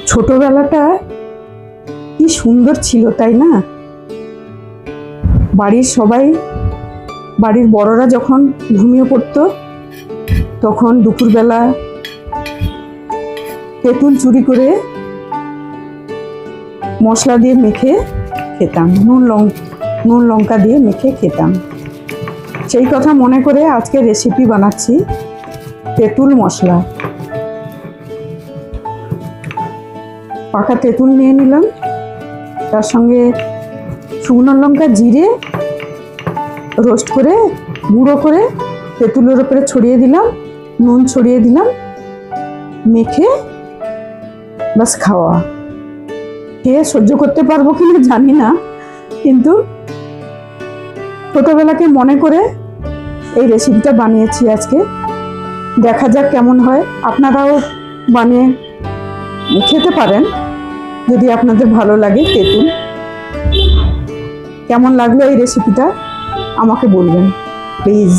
ছোটবেলাটা কি সুন্দর ছিল, তাই না? বাড়ির বড়রা যখন ঘুমিয়ে পড়তো তখন দুপুরবেলা তেঁতুল চুরি করে মশলা দিয়ে মেখে খেতাম, নুন লঙ্কা দিয়ে মেখে খেতাম। সেই কথা মনে করে আজকে রেসিপি বানাচ্ছি তেঁতুল মশলা। পাকা তেঁতুল নিয়ে নিলাম, তার সঙ্গে শুকনো লঙ্কা জিরে রোস্ট করে গুঁড়ো করে তেঁতুলের উপরে ছড়িয়ে দিলাম, নুন ছড়িয়ে দিলাম, মেখে বাস খাওয়া। খেয়ে সহ্য করতে পারবো কিনা জানি না, কিন্তু ছোটবেলাকে মনে করে এই রেসিপিটা বানিয়েছি আজকে। দেখা যাক কেমন হয়। আপনারাও বানিয়ে খেতে পারেন যদি আপনাদের ভালো লাগে। তেঁতুল কেমন লাগলো এই রেসিপিটা আমাকে বলবেন প্লিজ।